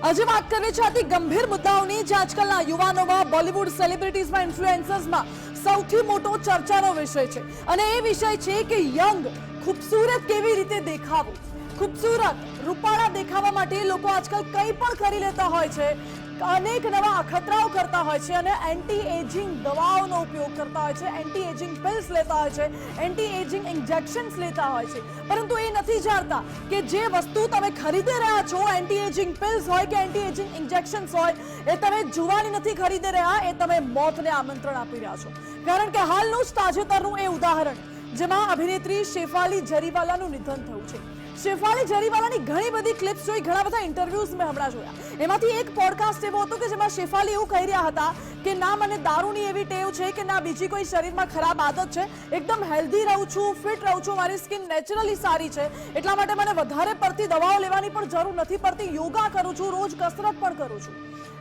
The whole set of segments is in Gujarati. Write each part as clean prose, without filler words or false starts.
આજે વાત કરવી છે અતિ ગંભીર મુદ્દાઓની જે આજકાલના યુવાનોમાં, બોલિવૂડ સેલિબ્રિટીઝમાં, ઇન્ફ્લુએન્સર્સમાં સૌથી મોટો ચર્ચાનો વિષય છે અને એ વિષય છે કે યંગ ખૂબસૂરત કેવી રીતે દેખાવું. ખૂબસૂરત રૂપાળા દેખાવા માટે લોકો આજકાલ કંઈ પણ કરી લેતા હોય છે, અનેક નવા અખતરાઓ કરતા હોય છે અને એન્ટી એજિંગ દવાઓનો ઉપયોગ કરતા હોય છે, એન્ટી એજિંગ પિલ્સ લેતા હોય છે, એન્ટી એજિંગ ઇન્જેક્શન્સ લેતા હોય છે. પરંતુ એ નથી જાણતા કે જે વસ્તુ તમે ખરીદી રહ્યા છો, એન્ટી એજિંગ પિલ્સ હોય કે એન્ટી એજિંગ ઇન્જેક્શન્સ હોય, એ તમે જુવાની નથી ખરીદી રહ્યા, એ તમે મોતને આમંત્રણ આપી રહ્યા છો. કારણ કે હાલનું જ તાજેતરનું એ ઉદાહરણ જેમાં અભિનેત્રી શેફાલી જરીવાલાનું નિધન થયું છે. શેફાલી જરીવાલાની ઘણી બધી ક્લિપ્સ જોઈ, ઘણા બધા ઇન્ટરવ્યુઝ મેં હમણાં જોયા. એમાંથી એક પોડકાસ્ટ એવો હતો કે જેમાં શેફાલી એવું કહી રહ્યા હતા કે ના મને દારૂની એવી ટેવ છે કે ના બીજી કોઈ શરીરમાં ખરાબ આદત છે, એકદમ હેલ્ધી રહું છું, ફિટ રહું છું, મારી સ્કિન નેચરલી સારી છે, એટલા માટે મને વધારે પડતી દવાઓ લેવાની પણ જરૂર નથી પડતી, યોગા કરું છું, રોજ કસરત પણ કરું છું.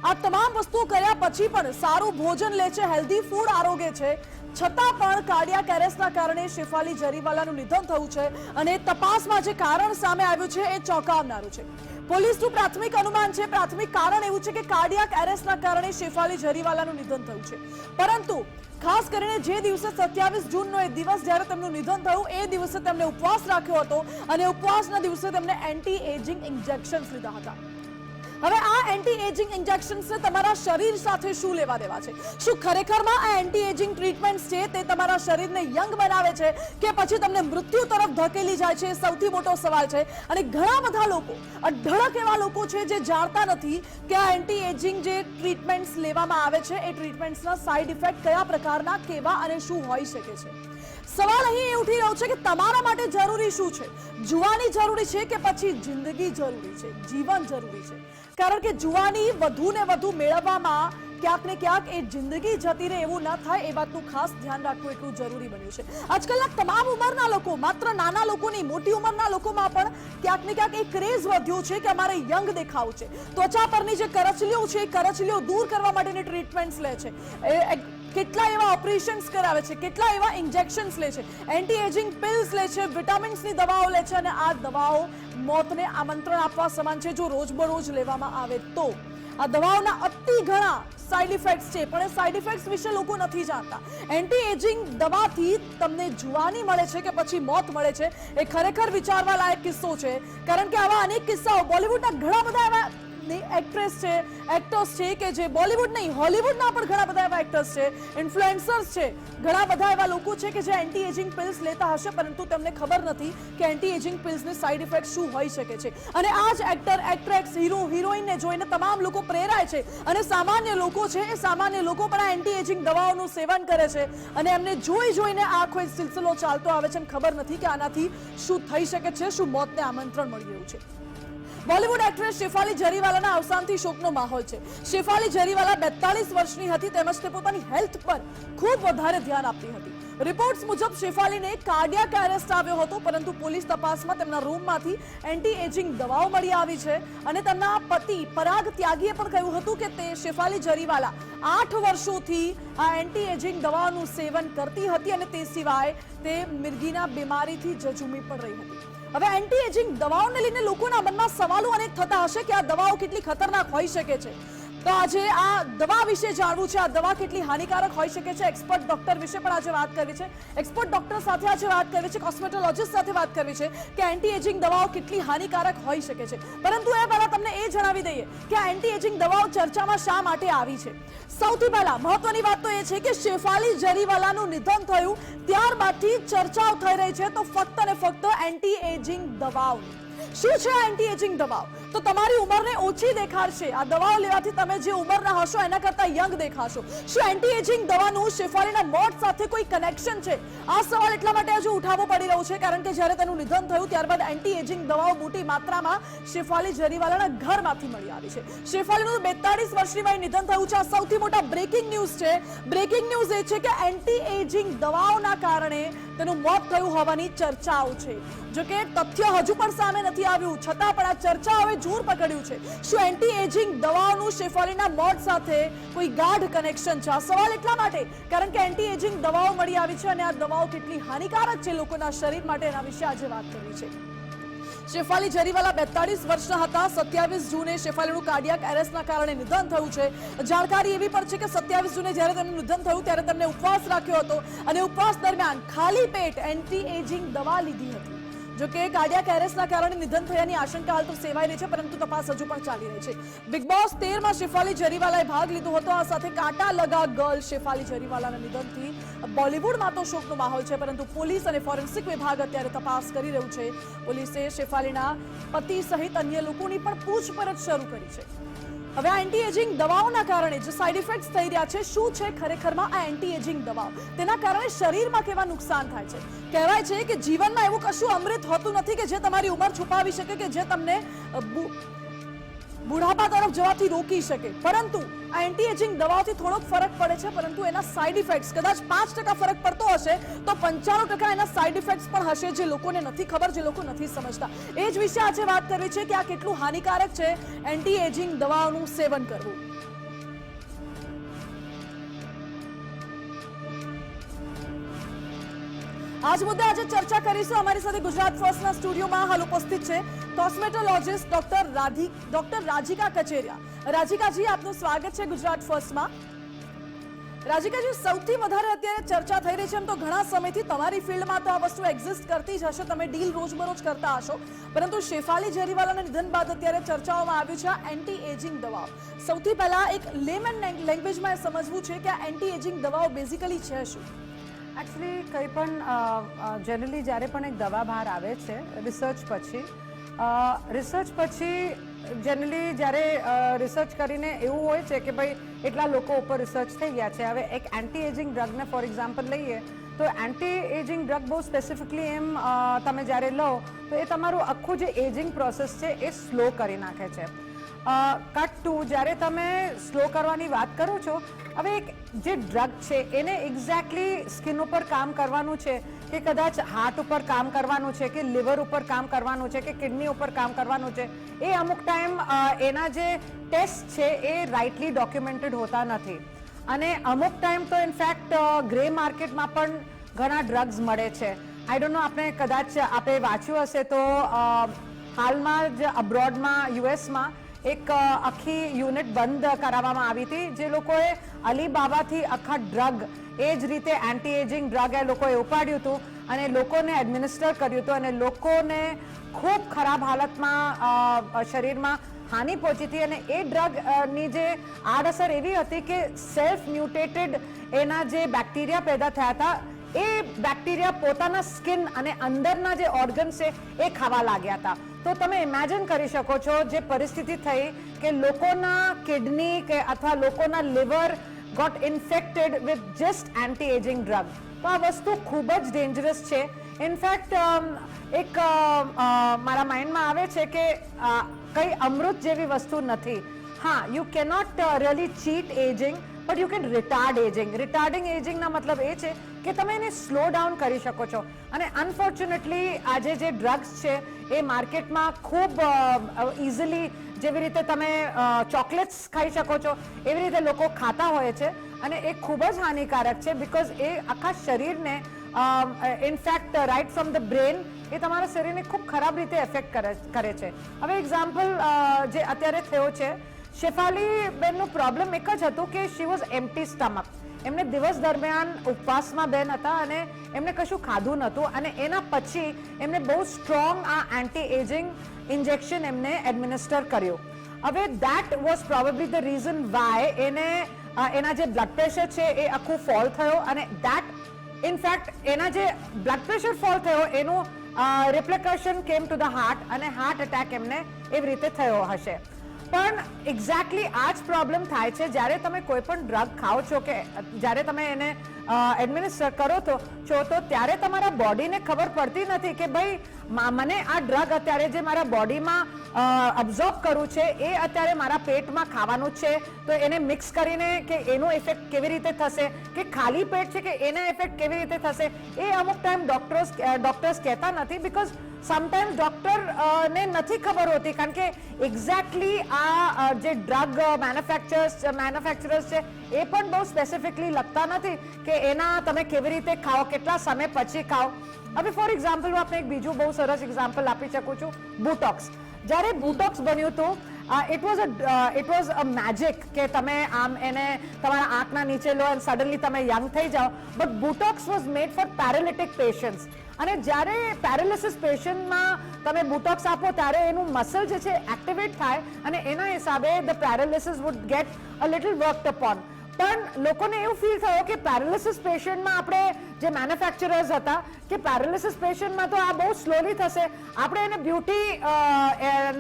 આ તમામ વસ્તુઓ કર્યા પછી પણ સારું ભોજન લે છે, હેલ્ધી ફૂડ આરોગે છે, છતાં પણ કાર્ડિયાક એરેસ્ટના કારણે શેફાલી જરીવાલાનું નિધન થયું છે અને તપાસમાં જે કારણ સામે આવ્યું છે એ ચોંકાવનારું છે. પોલીસનું પ્રાથમિક અનુમાન છે, પ્રાથમિક કારણ એવું છે કે કાર્ડિયાક એરેસ્ટના કારણે શેફાલી જરીવાલાનું નિધન થયું છે. પરંતુ ખાસ કરીને જે દિવસે 27 જૂનનો એ દિવસ જ્યારે તેમનું નિધન થયું, એ દિવસે તેમણે ઉપવાસ રાખ્યો હતો અને ઉપવાસના દિવસે તેમણે એન્ટી એજિંગ ઇન્જેક્શન્સ લીધા હતા. હવે આ એન્ટી એજિંગ ઇન્જેક્શન્સને તમારા શરીર સાથે શું લેવા દેવા છે? શું ખરેખરમાં આ એન્ટી એજિંગ ટ્રીટમેન્ટ્સ છે તે તમારા શરીરને યંગ બનાવે છે કે પછી તમને મૃત્યુ તરફ ધકેલી જાય છે? સૌથી મોટો સવાલ છે. અને ઘણા બધા લોકો, અઢળક એવા લોકો છે જે જાણતા નથી કે આ એન્ટી એજિંગ જે ટ્રીટમેન્ટ્સ લેવામાં આવે છે એ ટ્રીટમેન્ટ્સના સાઇડ ઇફેક્ટ કયા પ્રકારના, કેવા અને શું હોઈ શકે છે. સવાલ અહીં એ ઉઠી રહ્યો છે કે તમારા માટે જરૂરી શું છે? જુવાની જરૂરી છે કે પછી જિંદગી જરૂરી છે, જીવન જરૂરી છે? કારણ કે જુવાની વધુ ને વધુ મેળવવામાં ક્યાંક ને ક્યાંક એ જિંદગી જતી રહે એવું ન થાય, એ વાતનું ખાસ ધ્યાન રાખવું એટલું જરૂરી બન્યું છે. આજકાલના તમામ ઉંમરના લોકો, માત્ર નાના લોકો નહીં, મોટી ઉંમરના લોકોમાં પણ ક્યાંક ને ક્યાંક એ ક્રેઝ વધ્યું છે કે અમારે યંગ દેખાવું છે. ત્વચા પરની જે કરચલીઓ છે એ કરચલીઓ દૂર કરવા માટેની ટ્રીટમેન્ટ્સ લે છે, કેટલા એવા ઓપરેશન્સ કરાવે છે, કેટલા એવા ઇન્જેક્શન્સ લે છે, એન્ટી એજિંગ પિલ્સ લે છે, વિટામિન્સની દવાઓ લે છે અને આ દવાઓ મોતને આમંત્રણ આપવા સમાન છે જો રોજબરોજ લેવામાં આવે તો. આ દવાઓના અતિ ઘણા સાઇડ ઇફેક્ટ્સ છે, પણ એ સાઇડ ઇફેક્ટ્સ વિશે લોકો નથી જાણતા. એન્ટી એજિંગ દવાથી તમને જુવાની મળે છે કે પછી મોત મળે છે, એ ખરેખર વિચારવા લાયક કિસ્સો છે. કારણ કે આવા અનેક કિસ્સાઓ બોલિવૂડના ઘણા બધા એવા એક્ટ્રેસ છે, એક્ટર્સ છે કે જે બોલિવૂડ નહીં, હોલિવૂડના પણ ઘણા બધા એવા એક્ટર્સ છે, ઇન્ફ્લુએન્સર્સ છે, ઘણા બધા એવા લોકો છે કે જે એન્ટી એજિંગ પિલ્સ લેતા હશે પરંતુ તેમને ખબર નથી કે એન્ટી એજિંગ પિલ્સની સાઇડ ઇફેક્ટ શું હોઈ શકે છે. અને આ જ એક્ટર, એક્ટ્રેસ, હીરો, હિરોઈનને જોઈને તમામ લોકો પ્રેરાય છે અને સામાન્ય લોકો છે, એ સામાન્ય લોકો પણ આ એન્ટી એજિંગ દવાઓનું સેવન કરે છે અને એમને જોઈને આખો એક સિલસિલો ચાલતો આવે છે અને ખબર નથી કે આનાથી શું થઈ શકે છે, શું મોતને આમંત્રણ મળી રહ્યું છે. બોલિવૂડ એક્ટ્રેસ શેફાલી જરીવાલાના અવસાનથી શોકનો માહોલ છે. શેફાલી જરીવાલા 42 વર્ષની હતી તેમજ તે પોતાની હેલ્થ પર ખૂબ વધારે ધ્યાન આપતી હતી. રિપોર્ટ્સ મુજબ શેફાલીને કાર્ડિયાક એરેસ્ટ આવ્યો હતો, પરંતુ પોલીસ તપાસમાં તેમના રૂમમાંથી એન્ટી એજિંગ દવાઓ મળી આવી છે અને તેમના પતિ પરાગ ત્યાગીએ પણ કહ્યું હતું કે તે શેફાલી જરીવાલા 8 વર્ષોથી આ એન્ટી એજિંગ દવાઓનું સેવન કરતી હતી અને તે સિવાય તે મિર્ગીના બીમારીથી જજુમી પણ રહી હતી. હવે એન્ટી એજિંગ દવાઓને લઈને લોકોના મનમાં સવાલો અનેક થતા હશે કે આ દવાઓ કેટલી ખતરનાક હોઈ શકે છે. તો આજે આ દવા વિશે જાણવું છે, આ દવા કેટલી હાનિકારક હોઈ શકે છે. એક્સપર્ટ ડોક્ટર વિશે પણ આજે વાત કરવી છે, એક્સપર્ટ ડોક્ટર સાથે આજે વાત કરવી છે, કોસ્મેટોલોજીસ્ટ સાથે વાત કરવી છે કે એન્ટી એજિંગ દવાઓ કેટલી હાનિકારક હોઈ શકે છે. પરંતુ એ પહેલા તમને એ જણાવી દઈએ કે આ એન્ટી એજિંગ દવાઓ ચર્ચામાં શા માટે આવી છે. સૌથી પહેલા મહત્વની વાત તો એ છે કે શેફાલી જરીવાલાનું નિધન થયું ત્યારબાદથી ચર્ચાઓ થઈ રહી છે તો ફક્ત અને ફક્ત એન્ટી એજિંગ દવાઓ. શું છે આ એન્ટી એજિંગ દવાઓ? તો તમારી ઉંમરને ઓછી દેખાડશે. આ દવાઓ લેવાથી તમે જે ઉંમરના હશો એના કરતા યંગ દેખાશો. શું એન્ટી એજિંગ દવાનું શેફાલીના મોત સાથે કોઈ કનેક્શન છે? આ સવાલ એટલા માટે હજુ ઉઠાવવો પડી રહ્યો છે કારણ કે જ્યારે તેનું નિધન થયું ત્યારબાદ એન્ટી એજિંગ દવાઓ મોટી માત્રામાં શેફાલી જરીવાલાના ઘરમાંથી મળી આવી છે. શેફાલીનું 42 વર્ષની વયે નિધન થયું છે. આ સૌથી મોટા બ્રેકિંગ ન્યૂઝ છે. બ્રેકિંગ ન્યૂઝ એ છે કે એન્ટી એજિંગ દવાઓના કારણે તેનું મોત થયું હોવાની ચર્ચાઓ છે. જો કે તથ્ય હજુ પણ સામે નથી આવ્યું, છતાં પણ આ ચર્ચાઓએ જોર પકડ્યું છે. શું એન્ટી એજિંગ દવાઓનું શેફાલીના મોત સાથે કોઈ ગાઢ કનેક્શન છે? આ સવાલ એટલા માટે કારણ કે એન્ટી એજિંગ દવાઓ મળી આવી છે અને આ દવાઓ કેટલી હાનિકારક છે લોકોના શરીર માટે એના વિશે આજે વાત કરવી છે. શેફાલી જરીવાલા 42 વર્ષના હતા. 27 જૂને શેફાલીનું કાર્ડિયાક એરેસ્ટના કારણે નિધન થયું છે. જાણકારી એવી પણ છે કે 27 જૂને જ્યારે તેમનું નિધન થયું ત્યારે તેમને ઉપવાસ રાખ્યો હતો અને ઉપવાસ દરમિયાન ખાલી પેટ એન્ટી એજિંગ દવા લીધી હતી. જો કે કાર્ડિયાક એરેસ્ટના કારણે નિધન થયાની આશંકા હાલ તો સેવાઈ રહી છે, પરંતુ તપાસ હજુ પણ ચાલી રહી છે. બિગ બોસ 13 માં શેફાલી જરીવાલાએ ભાગ લીધો હતો. આ સાથે કાંટા લગા ગર્લ શેફાલી જરીવાલાના નિધનથી બોલિવૂડમાં તો શોકનો માહોલ છે, પરંતુ પોલીસ અને ફોરેન્સિક વિભાગ અત્યારે તપાસ કરી રહ્યું છે. પોલીસે શેફાલીના પતિ સહિત અન્ય લોકોની પણ પૂછપરછ શરૂ કરી છે. હવે આ એન્ટી એજિંગ દવાઓના કારણે જે સાઇડ ઇફેક્ટ્સ થઈ રહ્યા છે, શું છે ખરેખરમાં આ એન્ટી એજિંગ દવાઓ? તેના કારણે શરીરમાં કેવા નુકસાન થાય છે? કહેવાય છે કે જીવનમાં એવું કશું અમૃત હોતું નથી કે જે તમારી ઉંમર છુપાવી શકે, કે જે તમને બુઢાપા તરફ જવાથી રોકી શકે. પરંતુ આ એન્ટી એજિંગ દવાઓથી થોડોક ફરક પડે છે, પરંતુ એના સાઇડ ઇફેક્ટ્સ કદાચ 5% ફરક પડતો હશે તો 95% એના સાઇડ ઇફેક્ટ્સ પણ હશે, જે લોકોને નથી ખબર, જે લોકો નથી સમજતા. એ જ વિશે આજે વાત કરવી છે કે આ કેટલું હાનિકારક છે એન્ટી એજિંગ દવાઓનું સેવન કરવું. આજ મુદ્દે આજે ચર્ચા કરીશું. અમારી સાથે ગુજરાત ફર્સ્ટના સ્ટુડિયોમાં હાલ ઉપસ્થિત છે કોસ્મેટોલોજીસ્ટ ડોક્ટર રાજીકા કચેરિયા. રાજીકાજી, આપનું સ્વાગત છે ગુજરાત ફર્સ્ટમાં. રાજીકાજી, સૌથી વધારે અત્યારે ચર્ચા થઈ રહી છે, એમ તો ઘણા સમયથી તમારી ફિલ્ડમાં તો આ વસ્તુ એક્ઝિસ્ટ કરતી જ હશે, તમે ડીલ રોજબરોજ કરતા હશો, પરંતુ શેફાલી જરીવાલાના નિધન બાદ અત્યારે ચર્ચાઓમાં આવ્યું છે આ એન્ટી એજિંગ દવાઓ. સૌથી પહેલા એક લેમન લેંગ્વેજમાં સમજવું છે કે આ એન્ટી એજિંગ દવાઓ બેઝિકલી છે શું? એકચ્યુઅલી કંઈ પણ જનરલી જ્યારે પણ એક દવા બહાર આવે છે રિસર્ચ પછી જનરલી જ્યારે રિસર્ચ કરીને એવું હોય છે કે ભાઈ એટલા લોકો ઉપર રિસર્ચ થઈ ગયા છે. હવે એક એન્ટી એજિંગ ડ્રગને ફોર એક્ઝામ્પલ લઈએ તો એન્ટી એજિંગ ડ્રગ બહુ સ્પેસિફિકલી એમ તમે જ્યારે લો તો એ તમારું આખું જે એજિંગ પ્રોસેસ છે એ સ્લો કરી નાખે છે. કટ ટુ જ્યારે તમે સ્લો કરવાની વાત કરો છો, હવે એક જે ડ્રગ છે એને એક્ઝેક્ટલી સ્કિન ઉપર કામ કરવાનું છે કે કદાચ હાર્ટ ઉપર કામ કરવાનું છે કે લીવર ઉપર કામ કરવાનું છે કે કિડની ઉપર કામ કરવાનું છે, એ અમુક ટાઈમ એના જે ટેસ્ટ છે એ રાઇટલી ડોક્યુમેન્ટેડ હોતા નથી. અને અમુક ટાઈમ તો ઇનફેક્ટ ગ્રે માર્કેટમાં પણ ઘણા ડ્રગ્સ મળે છે. આઈ ડોન્ટ નો, આપણે કદાચ આપણે વાંચ્યું હશે તો હાલમાં જ અબ્રોડમાં યુએસમાં એક આખી યુનિટ બંધ કરાવવામાં આવી હતી, જે લોકોએ અલીબાબાથી આખા ડ્રગ એ જ રીતે એન્ટી એજિંગ ડ્રગ એ લોકોએ ઉપાડ્યું હતું અને લોકોને એડમિનિસ્ટર કર્યું હતું અને લોકોને ખૂબ ખરાબ હાલતમાં શરીરમાં હાનિ પહોંચી હતી. અને એ ડ્રગની જે આડઅસર એવી હતી કે સેલ્ફ મ્યુટેટેડ એના જે બેક્ટેરિયા પેદા થયા હતા, એ બેક્ટેરિયા પોતાના સ્કિન અને અંદરના જે ઓર્ગન છે એ ખાવા લાગ્યા હતા. તો તમે ઇમેજિન કરી શકો છો જે પરિસ્થિતિ થઈ કે લોકોના કિડની કે અથવા લોકોના liver got infected with just anti ageing drug. તો આ વસ્તુ ખૂબ જ ડેન્જરસ છે. ઇનફેક્ટ એક મારા માઇન્ડમાં આવે છે કે કંઈ અમૃત જેવી વસ્તુ નથી. હા, you cannot really cheat ageing, but you can retard ageing. Retarding એજિંગના મતલબ એ છે કે તમે એને સ્લો ડાઉન કરી શકો છો. અને અનફોર્ચ્યુનેટલી આજે જે ડ્રગ્સ છે એ માર્કેટમાં ખૂબ ઇઝીલી, જેવી રીતે તમે ચોકલેટ્સ ખાઈ શકો છો એવી રીતે લોકો ખાતા હોય છે અને એ ખૂબ જ હાનિકારક છે, બિકોઝ એ આખા શરીરને in fact right from the brain એ તમારા શરીરને ખૂબ ખરાબ રીતે એફેક્ટ કરે છે. હવે એક્ઝામ્પલ જે અત્યારે થયો છે, શેફાલી બેનનો પ્રોબ્લેમ એક જ હતું કે શી વોઝ એમ્પ્ટી સ્ટમક. એમને દિવસ દરમિયાન ઉપવાસમાં બેન હતા અને એમને કશું ખાધું નહોતું અને એના પછી એમને બહુ સ્ટ્રોંગ આ એન્ટી એજિંગ ઇન્જેક્શન એમને એડમિનિસ્ટર કર્યું. હવે that was probably the reason Y એને એના જે બ્લડ પ્રેશર છે એ આખું ફોલ થયો અને દેટ ઇનફેક્ટ એના જે બ્લડ પ્રેશર ફોલ થયો એનું રિપ્લિકેશન કેમ ટુ ધ હાર્ટ અને હાર્ટ એટેક એમને એવી રીતે થયો હશે. પણ એક્ઝેક્ટલી આ જ પ્રોબ્લેમ થાય છે જ્યારે તમે કોઈ પણ ડ્રગ ખાઓ છો કે જ્યારે તમે એને એડમિનિસ્ટર કરો છો તો ત્યારે તમારા બોડીને ખબર પડતી નથી કે ભાઈ મને આ ડ્રગ અત્યારે જે મારા બોડીમાં અબ્ઝોર્બ કરવું છે એ અત્યારે મારા પેટમાં ખાવાનું છે, તો એને મિક્સ કરીને કે એનો ઇફેક્ટ કેવી રીતે થશે, કે ખાલી પેટ છે કે એના ઇફેક્ટ કેવી રીતે થશે, એ અમુક ટાઈમ ડોક્ટર્સ કહેતા નથી, બિકોઝ સમટાઈમ્સ ડોક્ટર ને નથી ખબર હોતી, કારણ કે એક્ઝેક્ટલી આ જે ડ્રગ મેન્યુફેક્ચરર્સ છે એ પણ બહુ સ્પેસિફિકલી લખતા નથી કે એના તમે કેવી રીતે ખાઓ, કેટલા સમય પછી ખાઓ. હવે ફોર એક્ઝામ્પલ હું આપણે એક બીજું બહુ સરસ એક્ઝામ્પલ આપી શકું છું. બોટોક્સ. જ્યારે બોટોક્સ બન્યું હતું, ઇટ વોઝ અ મેજિક કે તમે આમ એને તમારા આંખના નીચે લો અને સડનલી તમે યંગ થઈ જાઓ. But botox was made for paralytic patients. અને જ્યારે પેરાલિસિસ પેશન્ટમાં તમે બોટોક્સ આપો ત્યારે એનું મસલ જે છે એક્ટિવેટ થાય અને એના હિસાબે the paralysis would get a little worked upon. પણ લોકોને એવું ફીલ થયું કે પેરાલિસિસ પેશન્ટમાં આપણે જે મેન્યુફેક્ચરર્સ હતા કે પેરાલિસિસ પેશન્ટમાં તો આ બહુ સ્લોલી થશે, આપણે એને બ્યુટી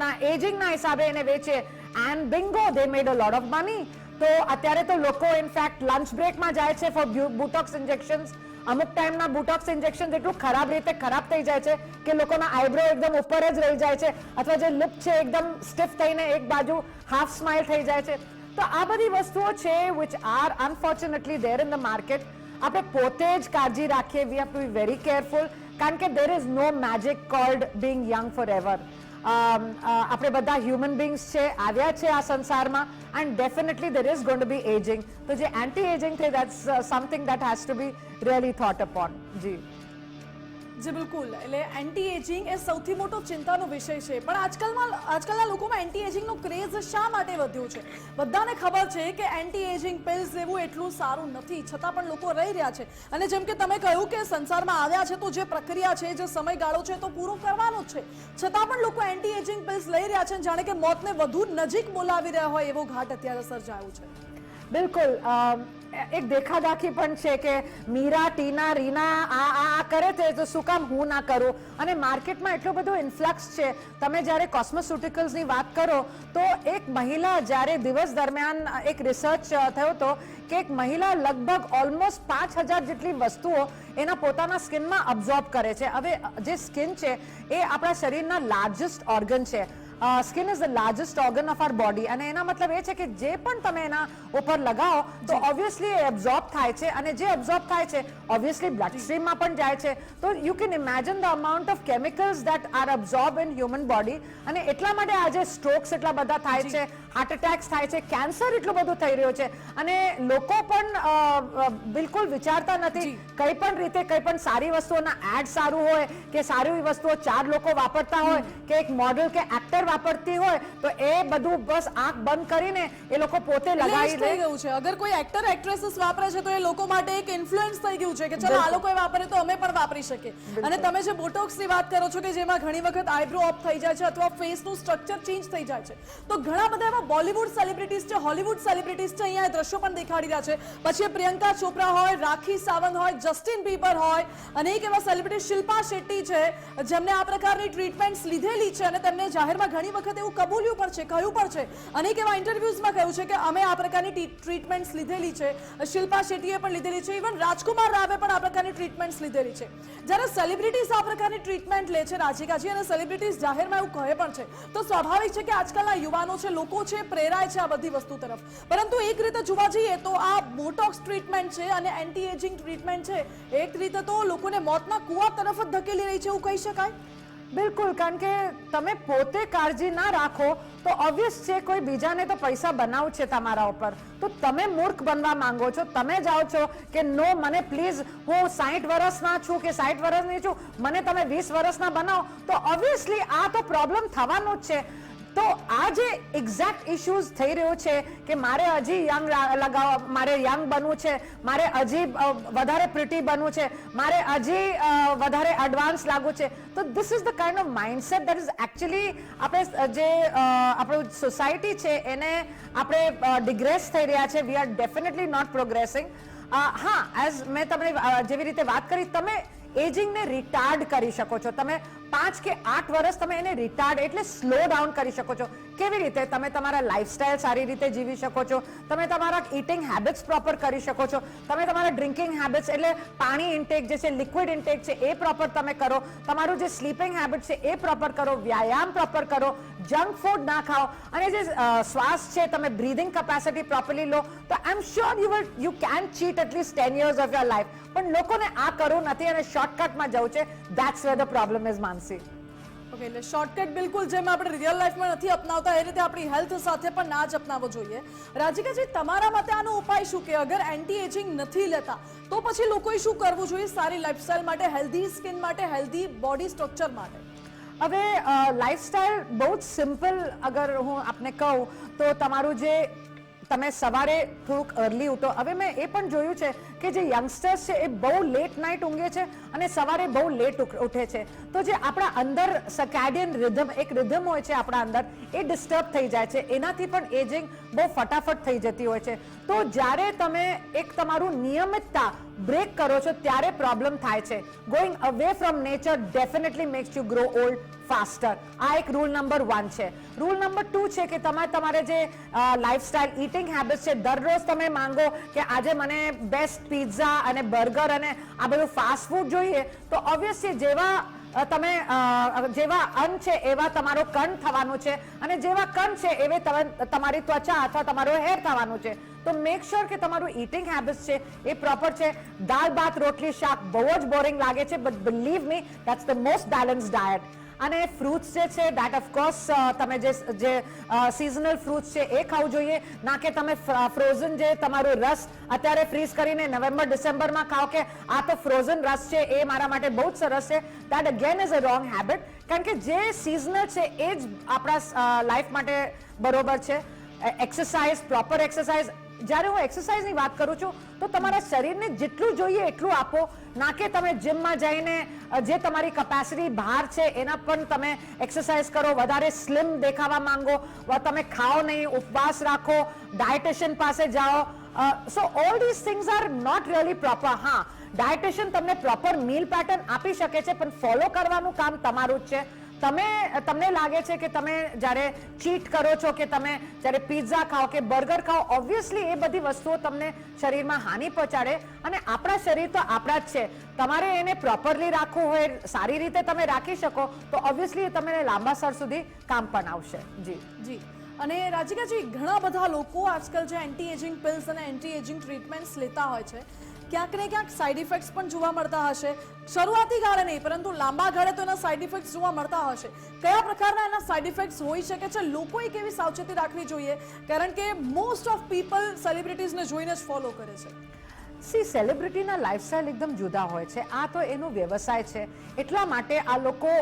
ના એજિંગના હિસાબે એને વેચીએ. And bingo, they made a lot of money. તો અત્યારે તો લોકો ઇનફેક્ટ લંચ બ્રેકમાં જાય છે ફોર બોટોક્સ ઇન્જેક્શન્સ. અમુક ટાઈમના બોટોક્સ ઇન્જેક્શન એટલું ખરાબ રીતે ખરાબ થઈ જાય છે કે લોકોના આઈબ્રો એકદમ ઉપર જ રહી જાય છે, અથવા જે લિપ છે એકદમ સ્ટીફ થઈને એક બાજુ હાફ સ્માઇલ થઈ જાય છે. તો આ બધી વસ્તુઓ છે which are unfortunately there in the market. આપણે પોતે જ કાળજી રાખીએ. we have to be very careful, કારણ કે there is no magic called being young forever. આપણે બધા હ્યુમન બીંગ્સ છે, આવ્યા છે આ સંસારમાં, and definitely there is going to be aging. તો જે એન્ટી એજિંગ છે, that's something that has to be really thought upon. જી બિલકુલ. એટલે એન્ટી એજિંગ એ સૌથી મોટો ચિંતાનો વિષય છે. પણ આજકાલના લોકોમાં એન્ટી એજિંગનો ક્રેઝ શા માટે વધ્યો છે? બધાને ખબર છે કે એન્ટી એજિંગ પિલ્સ લેવું એટલું સારું નથી, છતાં પણ લોકો રહી રહ્યા છે. અને જેમ કે તમે કહ્યું કે સંસારમાં આવ્યા છે તો જે પ્રક્રિયા છે, જે સમયગાળો છે તો પૂરો કરવાનો જ છે, છતાં પણ લોકો એન્ટી એજિંગ પિલ્સ લઈ રહ્યા છે, જાણે કે મોતને વધુ નજીક બોલાવી રહ્યા હોય એવો ઘાટ અત્યારે સર્જાયો છે. બિલકુલ. એક દેખાદાખી પણ છે કે મીરા, ટીના, રીના આ કરે છે તો શું કામ હું ના કરું. અને માર્કેટમાં એટલો બધો ઇન્ફ્લક્સ છે. તમે જ્યારે કોસ્મેસ્યુટિકલ્સની વાત કરો તો એક મહિલા, જ્યારે દિવસ દરમિયાન એક રિસર્ચ થયો હતો કે એક મહિલા લગભગ ઓલમોસ્ટ 5000 જેટલી વસ્તુઓ એના પોતાના સ્કિનમાં અબ્ઝોર્બ કરે છે. હવે જે સ્કિન છે એ આપણા શરીરના લાર્જેસ્ટ ઓર્ગન છે. Skin is the largest organ of our body. અને એના મતલબ એ છે કે જે પણ તમે એના ઉપર લગાવો તો ઓબ્વિયસલી એ એબ્ઝોર્બ થાય છે, અને જે એબ્ઝોર્બ થાય છે ઓબ્વિયસલી બ્લડ સ્ટ્રીમમાં પણ જાય છે. તો you can imagine the amount of chemicals that are absorb in human body. અને એટલા માટે આજે સ્ટ્રોક્સ એટલા બધા થાય છે, હાર્ટ એટેક્સ થાય છે, કેન્સર એટલું બધું થઈ રહ્યું છે. અને લોકો પણ બિલકુલ વિચારતા નથી. કઈ પણ રીતે કઈ પણ સારી વસ્તુઓના એડ સારું હોય કે સારી વસ્તુઓ 4 લોકો વાપરતા હોય કે એક મોડલ કે એક્ટર વાપરતી હોય તો એ બધું બસ આંખ બંધ કરીને એ લોકો પોતે લગાવી થઈ ગયું છે. અગર કોઈ એક્ટર એક્ટ્રેસીસ વાપરે છે તો એ લોકો માટે એક ઇન્ફ્લુઅન્સ થઈ ગયું છે કે ચલો આ લોકોએ વાપરે તો અમે પણ વાપરી શકીએ. અને તમે જે બોટોક્સની વાત કરો છો કે જેમાં ઘણી વખત આઈબ્રો ઓફ થઈ જાય છે અથવા ફેસનું સ્ટ્રક્ચર ચેન્જ થઈ જાય છે, તો ઘણા બધા એવા બોલિવૂડ સેલિબ્રિટીઝ છે, હોલિવૂડ સેલિબ્રિટીઝ છે, અહીંયા દ્રશ્યો પણ દેખાડી રહ્યા છે. પછી પ્રિયંકા ચોપરા હોય, રાખી સાવંત હોય, જસ્ટિન બીબર હોય, અનેક એવા સેલિબ્રિટી, શિલ્પા શેટ્ટી છે જેમને આ પ્રકારની ટ્રીટમેન્ટ્સ લીધેલી છે અને તેમને જાહેરમાં ઘણી વખત એવું કબૂલ્યું પણ છે, કહ્યું પણ છે, અનેક એવા ઇન્ટરવ્યુઝમાં કહ્યું છે કે અમે આ પ્રકારની ટ્રીટમેન્ટ્સ લીધેલી છે. શિલ્પા શેટ્ટીએ પણ લીધેલી છે, ઇવન રાજકુમાર રાવે પણ આ પ્રકારની ટ્રીટમેન્ટ્સ લીધેલી છે. જ્યારે સેલિબ્રિટીઝ આ પ્રકારની ટ્રીટમેન્ટ લે છે રાજીકાજી, અને સેલિબ્રિટીઝ જાહેરમાં એવું કહે પણ છે, તો સ્વાભાવિક છે કે આજકાલના યુવાનો છે, લોકો છે, પ્રેરાય છે આ બધી વસ્તુ તરફ. પરંતુ એક રીતે જોવા જઈએ તો આ બોટોક્સ ટ્રીટમેન્ટ છે અને એન્ટી એજિંગ ટ્રીટમેન્ટ છે, એક રીતે તો લોકોને મોતના કુવા તરફ જ ધકેલી રહી છે એવું કહી શકાય. બિલકુલ. કારણ કે તમે પોતે કાળજી ના રાખો તો ઓબ્વિયસ છે કોઈ બીજાને તો પૈસા બનાવ છે તમારા ઉપર. તો તમે મૂર્ખ બનવા માંગો છો, તમે જાઓ છો કે નો, મને પ્લીઝ, હું 60 વર્ષના છું કે 60 વર્ષની છું, મને તમે 20 વર્ષના બનાવો, તો ઓબ્વિયસલી આ તો પ્રોબ્લેમ થવાનો જ છે. તો આ જે એક્ઝેક્ટ ઇશ્યુઝ થઈ રહ્યો છે કે મારે હજી યંગ લગાવવા, મારે યંગ બનવું છે, મારે હજી વધારે પ્રિટી બનવું છે, મારે હજી વધારે એડવાન્સ લાગવું છે, તો this is the kind of mindset that is actually આપણે જે આપણું સોસાયટી છે એને આપણે ડિગ્રેસ થઈ રહ્યા છે. We are definitely not progressing. હા, એઝ મેં તમને જેવી રીતે વાત કરી, તમે એજિંગને રિટાર્ડ કરી શકો છો. તમે 5 કે 8 વર્ષ તમે એને રિટાર્ડ એટલે સ્લો ડાઉન કરી શકો છો. કેવી રીતે? તમે તમારા લાઈફસ્ટાઈલ સારી રીતે જીવી શકો છો, તમે તમારા ઇટિંગ હેબિટ્સ પ્રોપર કરી શકો છો, તમે તમારા ડ્રિંકિંગ હેબિટ્સ એટલે પાણી ઇન્ટેક જે છે, લિક્વિડ ઇન્ટેક છે એ પ્રોપર તમે કરો, તમારું જે સ્લીપિંગ હેબિટ છે એ પ્રોપર કરો, વ્યાયામ પ્રોપર કરો, જંક ફૂડ ના ખાઓ, અને જે શ્વાસ છે તમે બ્રીધિંગ કેપેસિટી પ્રોપરલી લો, તો I am sure you can cheat at least 10 years of your life. પણ લોકોને આ કરવું નથી અને શોર્ટકટમાં જવું છે. That's where the problem is, Mansi. Okay, એટલે શોર્ટકટ બિલકુલ જેમ આપણે રિયલ લાઈફમાં નથી અપનાવતા એ રીતે આપણી હેલ્થ સાથે પણ ના જ અપનાવવો જોઈએ. રાધિકાજી, તમારા મતે આનો ઉપાય શું કે અગર એન્ટી એજિંગ નથી લેતા તો પછી લોકોએ શું કરવું જોઈએ સારી લાઈફસ્ટાઈલ માટે, હેલ્ધી સ્કિન માટે, હેલ્ધી બોડી સ્ટ્રક્ચર માટે? હવે લાઈફસ્ટાઈલ બહુ જ સિમ્પલ અગર હું આપને કહું તો તમારું જે તમે સવારે થોડુંક અર્લી ઉઠો. હવે મેં એ પણ જોયું છે કે જે યંગસ્ટર્સ છે એ બહુ લેટ નાઇટ ઊંઘે છે અને સવારે બહુ લેટ ઉઠે છે. તો જે આપણા અંદર સર્કેડિયન રિધમ, એક રિધમ હોય છે આપણા અંદર, એ ડિસ્ટર્બ થઈ જાય છે. એનાથી પણ એજિંગ બહુ ફટાફટ થઈ જતી હોય છે. તો જ્યારે તમે એક તમારું નિયમિતતા બ્રેક કરો છો ત્યારે પ્રોબ્લેમ થાય છે. Going away from nature definitely makes you grow old faster. આ એક રૂલ નંબર 1 છે. રૂલ નંબર 2 છે કે તમારે જે લાઈફસ્ટાઈલ ઇટિંગ હેબિટ્સ છે, દરરોજ તમે માંગો કે આજે મને બેસ્ટ પિઝા અને બર્ગર અને આ બધું ફાસ્ટ ફૂડ જોઈએ, તો ઓબ્વિયસલી જેવા અન્ન છે એવા તમારો કણ થવાનું છે અને જેવા કણ છે એવે તમારી ત્વચા અથવા તમારો હેર થવાનું છે. તો મેક શ્યોર કે તમારું ઇટિંગ હેબિટ્સ છે એ પ્રોપર છે. દાળ ભાત રોટલી શાક બહુ જ બોરિંગ લાગે છે, but believe me that's the most balance diet. અને ફ્રૂટ્સ જે છે દેટ ઓફકોર્સ તમે જે સિઝનલ ફ્રૂટ્સ છે એ ખાવું જોઈએ. ના કે તમે ફ્રોઝન જે તમારું રસ અત્યારે ફ્રીઝ કરીને નવેમ્બર ડિસેમ્બરમાં ખાઓ કે આ તો ફ્રોઝન રસ છે એ મારા માટે બહુ જ સરસ છે. That again is a wrong habit. કારણ કે જે સિઝનલ છે એ જ આપણા લાઈફ માટે બરોબર છે. Exercise, proper exercise. જ્યારે હું એક્સરસાઇઝની વાત કરું છું તો તમારા શરીરને જેટલું જોઈએ એટલું આપો. ના કે તમે જિમમાં જઈને જે તમારી કેપેસિટી બહાર છે એના પણ તમે એક્સરસાઇઝ કરો. વધારે સ્લિમ દેખાવા માંગો, તમે ખાઓ નહીં, ઉપવાસ રાખો, ડાયટિશિયન પાસે જાઓ. સો all this things are not really proper. હા, ડાયટિશિયન તમને પ્રોપર મીલ પેટર્ન આપી શકે છે પણ ફોલો કરવાનું કામ તમારું જ છે. તમને લાગે છે કે તમે જ્યારે ચીટ કરો છો કે તમે જ્યારે પિઝા ખાઓ કે બર્ગર ખાઓ, ઓબ્વિયસલી એ બધી વસ્તુઓ તમને શરીરમાં હાનિ પહોંચાડે. અને આપણા શરીર તો આપણા જ છે. તમારે એને પ્રોપરલી રાખવું હોય, સારી રીતે તમે રાખી શકો તો ઓબ્વિયસલી તમને લાંબા સર સુધી કામ પણ આવશે. જી. અને રાધિકાજી, ઘણા બધા લોકો આજકાલ જે એન્ટી એજિંગ પિલ્સ અને એન્ટી એજિંગ ટ્રીટમેન્ટ્સ લેતા હોય છે, ક્યાંક ને ક્યાંક સાઇડ ઇફેક્ટ્સ પણ જોવા મળતા હશે. શરૂઆતી ગાળે નહીં પરંતુ લાંબા ગાળે તો એના સાઇડ ઇફેક્ટ્સ જોવા મળતા હશે. કયા પ્રકારના એના સાઇડ ઇફેક્ટ્સ હોઈ શકે છે? લોકોએ કેવી સાવચેતી રાખવી જોઈએ? કારણ કે મોસ્ટ ઓફ પીપલ સેલિબ્રિટીઝને જોઈને જ ફોલો કરે છે. સેલિબ્રિટીના લાઈફસ્ટાઈલ એકદમ જુદા હોય છે. આ તો એનો વ્યવસાય છે, એટલા માટે આ લોકો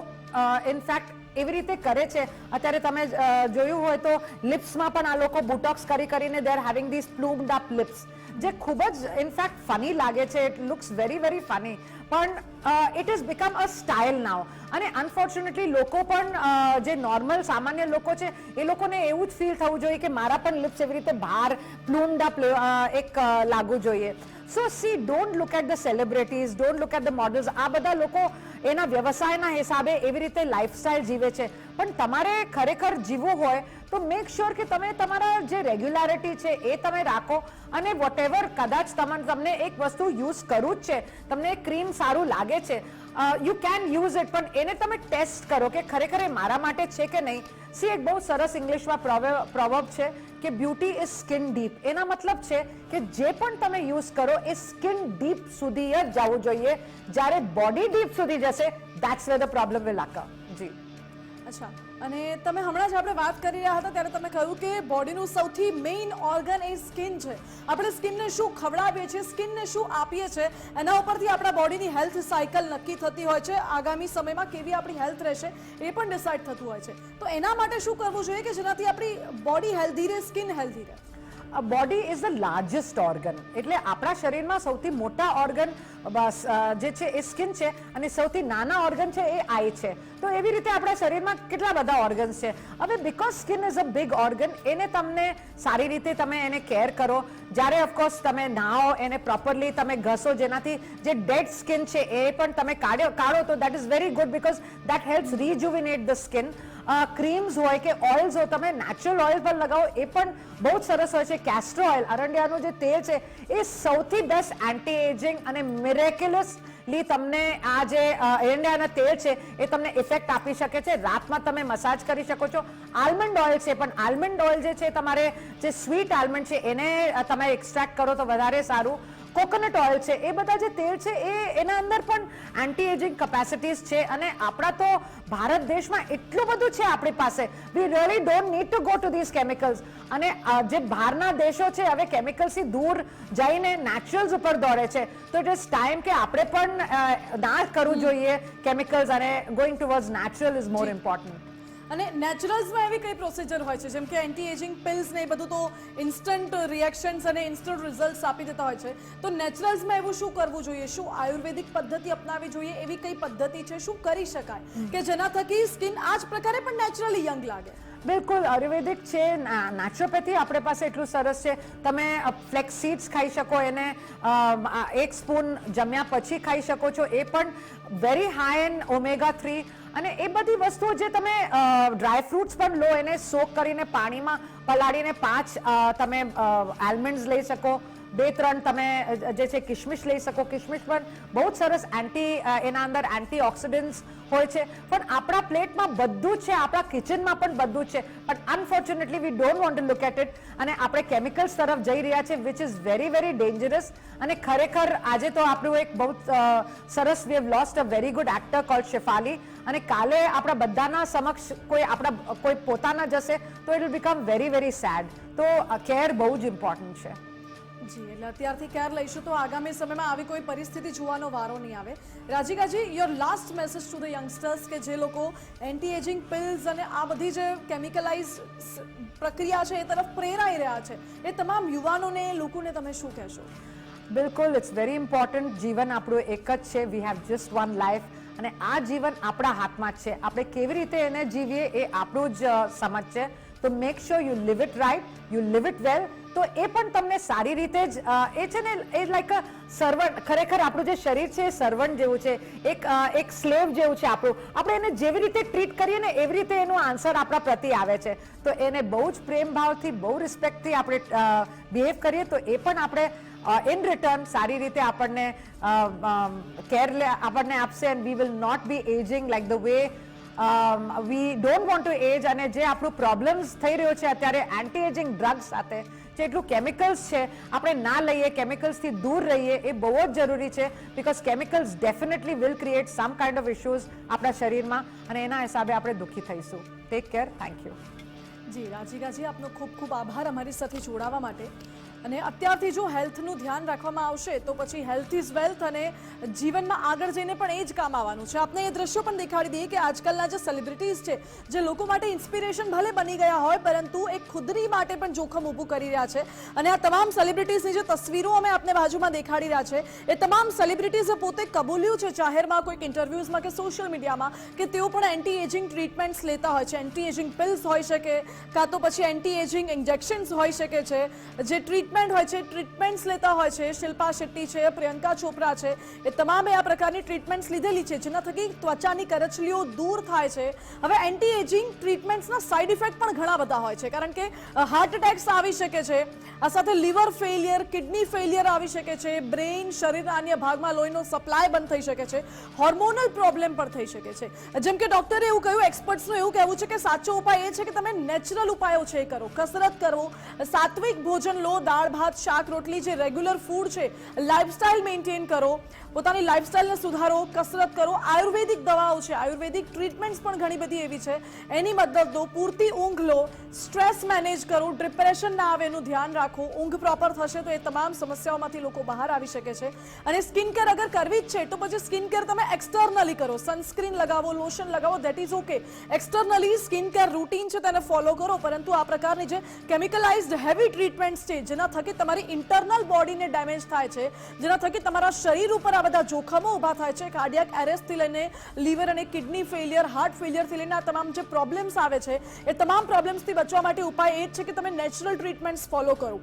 ઇનફેક્ટ એવી રીતે કરે છે. અત્યારે તમે જોયું હોય તો લિપ્સમાં પણ આ લોકો બોટોક્સ કરીને they are having this plumped up lips, જે ખૂબ જ ઇનફેક્ટ ફની લાગે છે. It looks very very funny, પણ it is become a style now. અને અનફોર્ચ્યુનેટલી લોકો પણ જે નોર્મલ સામાન્ય લોકો છે એ લોકોને એવું જ ફીલ થવું જોઈએ કે મારા પણ લિપ્સ એવી રીતે બહાર પ્લુમ્ડ અપ એક લાગવું જોઈએ. So see, don't look at the celebrities, don't look at the models. આ બધા લોકો એના વ્યવસાયના હિસાબે એવી રીતે લાઈફસ્ટાઈલ જીવે છે. પણ તમારે ખરેખર જીવવું હોય તો મેક શ્યોર કે તમે તમારા જે રેગ્યુલારિટી છે એ તમે રાખો. અને વોટેવર કદાચ તમને એક વસ્તુ યુઝ કરવું જ છે, તમને એક ક્રીમ સારું લાગે છે, યુ કેન યુઝ ઇટ, પણ એને તમે ટેસ્ટ કરો કે ખરેખર એ મારા માટે છે કે નહીં. સી, એક બહુ સરસ ઇંગ્લિશમાં પ્રોવર્બ છે કે બ્યુટી ઇઝ સ્કિન ડીપ. એના મતલબ છે કે જે પણ તમે યુઝ કરો એ સ્કિન ડીપ સુધી જ જવું જોઈએ. જ્યારે બોડી ડીપ સુધી જશે, that's where the problem will occur. જી. અચ્છા, અને તમે હમણાં જ આપણે વાત કરી રહ્યા હતા ત્યારે તમે કહ્યું કે બોડીનું સૌથી મેઇન ઓર્ગન એ સ્કિન છે. આપણે સ્કિનને શું ખવડાવીએ છીએ, સ્કિનને શું આપીએ છીએ, એના ઉપરથી આપણા બોડીની હેલ્થ સાયકલ નક્કી થતી હોય છે. આગામી સમયમાં કેવી આપણી હેલ્થ રહેશે એ પણ ડિસાઇડ થતું હોય છે. તો એના માટે શું કરવું જોઈએ કે જેનાથી આપણી બોડી હેલ્ધી રહે, સ્કિન હેલ્ધી રહે? Body is the largest organ. એટલે આપણા શરીરમાં સૌથી મોટા ઓર્ગન જે છે એ સ્કિન છે અને સૌથી નાના ઓર્ગન છે એ આઈ છે. તો એવી રીતે આપણા શરીરમાં કેટલા બધા ઓર્ગન્સ છે. હવે because skin is a big organ, એને તમને સારી રીતે તમે એને કેર કરો. જ્યારે ઓફકોર્સ તમે નાહો, એને પ્રોપરલી તમે ઘસો, જેનાથી જે ડેડ સ્કિન છે એ પણ તમે કાઢો તો that is very good because that helps rejuvenate the skin. Creams હોય કે ઓઇલ્સ હોય, તમે નેચરલ ઓઇલ પર લગાવો એ પણ બહુ જ સરસ હોય છે. કેસ્ટર ઓઇલ, અરંડિયાનું જે તેલ છે એ સૌથી બેસ્ટ એન્ટી એજિંગ અને મિરેક્યુલસલી તમને આ જે અરંડિયાના તેલ છે એ તમને ઇફેક્ટ આપી શકે છે. રાતમાં તમે મસાજ કરી શકો છો. આલમંડ ઓઇલ છે, પણ આલમંડ ઓઇલ જે છે તમારે જે સ્વીટ આલમંડ છે એને તમે એક્સટ્રેક્ટ કરો તો વધારે સારું. કોકોનટ ઓઇલ છે, એ બધા જે તેલ છે એના અંદર પણ એન્ટી એજિંગ કેપેસિટીઝ છે. અને આપણા તો ભારત દેશમાં એટલું બધું છે આપણી પાસે, we really don't need to go to this chemicals. અને જે બહારના દેશો છે હવે કેમિકલ્સથી દૂર જઈને નેચરલ્સ ઉપર દોડે છે, તો ઇટ ઇઝ ટાઈમ કે આપણે પણ ના કરવું જોઈએ કેમિકલ્સ, અને going towards natural is more important. અને નેચરલ્સમાં એવી કઈ પ્રોસિજર હોય છે, જેમ કે એન્ટી એજિંગ પિલ્સ ને એ બધું તો ઇન્સ્ટન્ટ રિએક્શન્સ અને ઇન્સ્ટન્ટ રિઝલ્ટ્સ આપી દેતા હોય છે, તો નેચરલ્સમાં એવું શું કરવું જોઈએ? શું આયુર્વેદિક પદ્ધતિ અપનાવવી જોઈએ? એવી કઈ પદ્ધતિ છે, શું કરી શકાય કે જેના થકી સ્કિન આ જ પ્રકારે પણ નેચરલી યંગ લાગે? બિલકુલ આયુર્વેદિક છે, નેચરોપેથી આપણી પાસે એટલું સરસ છે. તમે ફ્લેક્સ સીડ્સ ખાઈ શકો, એને 1 સ્પૂન જમ્યા પછી ખાઈ શકો છો, એ પણ વેરી હાઈ ઇન omega-3. અને એ બધી વસ્તુઓ જે તમે ડ્રાય ફ્રૂટ્સ પણ લો, એને સોક કરીને પાણીમાં પલાળીને 5 તમે આલ્મન્ડ્સ લઈ શકો, 2-3 તમે જે છે કિશમિશ લઈ શકો. કિશમિશ પણ બહુ જ સરસ એના અંદર એન્ટીઓક્સિડન્ટ્સ હોય છે. પણ આપણા પ્લેટમાં બધું જ છે, આપણા કિચનમાં પણ બધું જ છે, but unfortunately we don't want to look at it. અને આપણે કેમિકલ્સ તરફ જઈ રહ્યા છે, which is very very dangerous. અને ખરેખર આજે તો આપણું એક બહુ સરસ, we have lost a very good actor called Shefali. અને કાલે આપણા બધાના સમક્ષ કોઈ પોતાના જશે તો it will become very very sad. તો કેર બહુ જ ઇમ્પોર્ટન્ટ છે. જી, એટલે અત્યારથી કેર લઈશું તો આગામી સમયમાં આવી કોઈ પરિસ્થિતિ જોવાનો વારો નહીં આવે. Rajikaji, your last message to the youngsters કે જે લોકો એન્ટી એજિંગ પિલ્સ અને આ બધી જે કેમિકલાઇઝ પ્રક્રિયા છે એ તરફ પ્રેરાઈ રહ્યા છે, એ તમામ યુવાનોને, લોકોને તમે શું કહેશો? બિલકુલ, ઇટ્સ વેરી ઇમ્પોર્ટન્ટ. જીવન આપણું એક જ છે, we have just one life. અને આ જીવન આપણા હાથમાં જ છે. આપણે કેવી રીતે એને જીવીએ એ આપણું જ સમજ છે. તો make sure you live it right, you live it well. તો એ પણ તમને સારી રીતે જ એ છે ને, એ લાઈક અ સર્વન્ટ. ખરેખર આપણું જે શરીર છે એ સર્વન્ટ જેવું છે, એક સ્લેવ જેવું છે આપણું. આપણે એને જેવી રીતે ટ્રીટ કરીએ ને એવી રીતે એનો આન્સર આપણા પ્રતિ આવે છે. તો એને બહુ જ પ્રેમ ભાવથી, બહુ રિસ્પેક્ટથી આપણે બિહેવ કરીએ તો એ પણ આપણે ઇન રિટર્ન સારી રીતે આપણને કેર આપણને આપશે. And we will not be ageing like the way we don't want to age. અને જે આપણું પ્રોબ્લેમ્સ થઈ રહ્યો છે અત્યારે એન્ટી એજિંગ ડ્રગ્સ સાથે, જેટલું કેમિકલ્સ છે, આપણે ના લઈએ, કેમિકલ્સથી દૂર રહીએ, એ બહુ જ જરૂરી છે. Because chemicals definitely will create some kind of issues આપણા શરીરમાં, અને એના હિસાબે આપણે દુઃખી થઈશું. Take care. Thank you. જી, રાજીકાજી, આપનો ખૂબ ખૂબ આભાર અમારી સાથે જોડાવા માટે. અને અત્યારથી જો હેલ્થનું ધ્યાન રાખવામાં આવશે તો પછી હેલ્થ ઇઝ વેલ્થ, અને જીવનમાં આગળ જઈને પણ એ જ કામ આવવાનું છે. આપણે એ દ્રશ્યો પણ દેખાડી દઈએ કે આજકાલના જે સેલિબ્રિટીઝ છે, જે લોકો માટે ઇન્સ્પિરેશન ભલે બની ગયા હોય, પરંતુ એ ખુદની માટે પણ જોખમ ઊભું કરી રહ્યા છે. અને આ તમામ સેલિબ્રિટીઝની જે તસવીરો અમે આપને બાજુમાં દેખાડી રહ્યા છે, એ તમામ સેલિબ્રિટીઝે પોતે કબૂલ્યું છે જાહેરમાં, કોઈક ઇન્ટરવ્યૂઝમાં કે સોશિયલ મીડિયામાં, કે તેઓ પણ એન્ટી એજિંગ ટ્રીટમેન્ટ્સ લેતા હોય છે. એન્ટી એજિંગ પિલ્સ હોઈ શકે, કાં તો પછી એન્ટી એજિંગ ઇન્જેક્શન્સ હોઈ શકે છે, જે હોય છે, ટ્રીટમેન્ટ્સ લેતા હોય છે. શિલ્પા શેટ્ટી છે, પ્રિયંકા ચોપરા છે, એ તમામે આ પ્રકારની ટ્રીટમેન્ટ્સ લીધેલી છે, જેના થકી ત્વચાની કરચલીઓ દૂર થાય છે. હવે એન્ટી એજિંગ ટ્રીટમેન્ટ્સના સાઇડ ઇફેક્ટ પણ ઘણા બધા હોય છે, કારણ કે હાર્ટ એટેક્સ આવી શકે છે, આ સાથે લીવર ફેલિયર, કિડની ફેલિયર આવી શકે છે, બ્રેઇન, શરીરના અન્ય ભાગમાં લોહીનો સપ્લાય બંધ થઈ શકે છે, હોર્મોનલ પ્રોબ્લેમ પણ થઈ શકે છે. જેમ કે ડોક્ટરે એવું કહ્યું, એક્સપર્ટ્સનું એવું કહેવું છે કે સાચો ઉપાય એ છે કે તમે નેચરલ ઉપાયો છે એ કરો, કસરત કરો, સાત્વિક ભોજન લો, દાળ ભાત, શાક, રોટલી, જે રેગ્યુલર ફૂડ છે, લાઇફસ્ટાઇલ મેન્ટેન કરો, પોતાની લાઇફસ્ટાઇલને સુધારો, કસરત કરો. આયુર્વેદિક દવાઓ છે, આયુર્વેદિક ટ્રીટમેન્ટ્સ પણ ઘણી બધી એવી છે, એની મદદ લો, પૂરતી ઊંઘ લો, સ્ટ્રેસ મેનેજ કરો, ડિપ્રેશન ના આવે એનું ધ્યાન રાખો. ઊંઘ પ્રોપર થશે તો એ તમામ સમસ્યાઓમાંથી લોકો બહાર આવી શકે છે. અને સ્કિન કેર અગર કરવી જ છે તો પછી સ્કિન કેર તમે એક્સટર્નલી કરો, સનસ્ક્રીન લગાવો, લોશન લગાવો, that is okay. Externally skin care routine છે તેને ફોલો કરો, પરંતુ આ પ્રકારની જે કેમિકલાઇઝ્ડ હેવી ટ્રીટમેન્ટ્સ છે, જેના થકી તમારી ઇન્ટરનલ બોડીને ડેમેજ થાય છે, જેના થકી તમારા શરીર ઉપર આ બધા જોખમો ઊભા થાય છે, કાર્ડિયાક એરેસ્ટથી લઈને લીવર અને કિડની ફેલિયર, હાર્ટ ફેલિયરથી લઈને આ તમામ જે પ્રોબ્લેમ્સ આવે છે, એ તમામ પ્રોબ્લેમ્સથી બચવા માટે ઉપાય એ જ છે કે તમે નેચરલ ટ્રીટમેન્ટ્સ ફોલો કરો.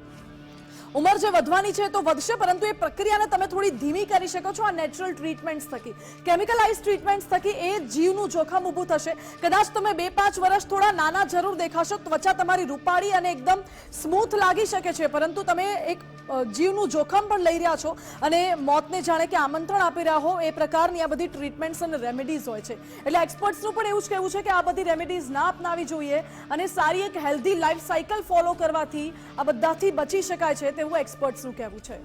ઉંમર જે વધવાની છે તો વધશે, પરંતુ એ પ્રક્રિયાને તમે થોડી ધીમી કરી શકો છો આ નેચરલ ટ્રીટમેન્ટ્સ થકી. કેમિકલાઇઝ ટ્રીટમેન્ટ્સ થકી એ જીવનું જોખમ ઊભું થશે. કદાચ તમે 2-5 વર્ષ થોડા નાના જરૂર દેખાશો, ત્વચા તમારી રૂપાળી અને એકદમ સ્મૂથ લાગી શકે છે, પરંતુ તમે એક જીવનું જોખમ પણ લઈ રહ્યા છો અને મોતને જાણે કે આમંત્રણ આપી રહ્યા હો, એ પ્રકારની આ બધી ટ્રીટમેન્ટ્સ અને રેમેડીઝ હોય છે. એટલે એક્સપર્ટ્સનું પણ એવું જ કહેવું છે કે આ બધી રેમેડીઝ ના અપનાવી જોઈએ, અને સારી એક હેલ્ધી લાઈફ સાયકલ ફોલો કરવાથી આ બધાથી બચી શકાય છે, તેવું એક્સપર્ટ્સનું કહેવું છે.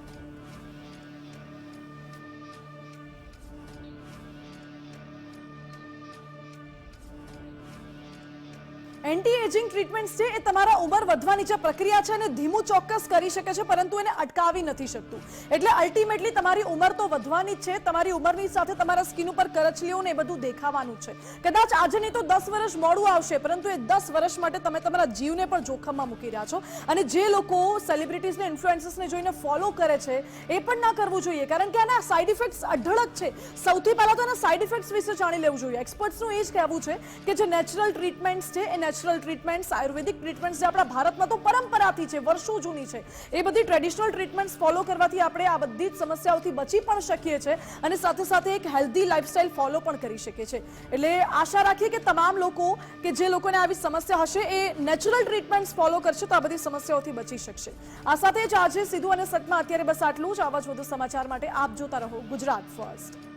એન્ટી એજિંગ ટ્રીટમેન્ટ્સ છે એ તમારા ઉંમર વધવાની જે પ્રક્રિયા છે એને ધીમું ચોક્કસ કરી શકે છે, પરંતુ એને અટકાવી નથી શકતું. એટલે અલ્ટિમેટલી તમારી ઉંમર તો વધવાની જ છે, તમારી ઉંમરની સાથે તમારા સ્કિન ઉપર કરચલીઓ ને એ બધું દેખાવાનું છે. કદાચ આજે નહીં તો 10 વર્ષ મોડું આવશે, પરંતુ એ 10 વર્ષ માટે તમે તમારા જીવને પણ જોખમમાં મૂકી રહ્યા છો. અને જે લોકો સેલિબ્રિટીઝને ઇન્ફ્લુએન્સર્સને જોઈને ફોલો કરે છે એ પણ ના કરવું જોઈએ, કારણ કે આના સાઇડ ઇફેક્ટ્સ અઢળક છે. સૌથી પહેલા તો એના સાઇડ ઇફેક્ટ્સ વિશે જાણી લેવું જોઈએ. એક્સપર્ટ્સનું એ જ કહેવું છે કે જે નેચરલ ટ્રીટમેન્ટ્સ છે એ નેચરલ ટ્રીટમેન્ટ્સ, આયુર્વેદિક ટ્રીટમેન્ટ્સ જે આપણા ભારતમાં તો પરંપરાથી છે, વર્ષો જૂની છે, એ બધી ટ્રેડિશનલ ટ્રીટમેન્ટ્સ ફોલો કરવાથી આપણે આ બધી જ સમસ્યાઓથી બચી પણ શકીએ છીએ અને સાથે સાથે એક હેલ્ધી લાઇફસ્ટાઇલ ફોલો પણ કરી શકીએ છીએ. એટલે આશા રાખીએ કે તમામ લોકો કે જે લોકોને આવી સમસ્યા હશે એ નેચરલ ટ્રીટમેન્ટ્સ ફોલો કરશે તો આ બધી સમસ્યાઓથી બચી શકશે. આ સાથે જ આજે સીધું અને સટમાં અત્યારે બસ આટલું જ. આવા જ વધુ સમાચાર માટે આપ જોતા રહો ગુજરાત ફર્સ્ટ.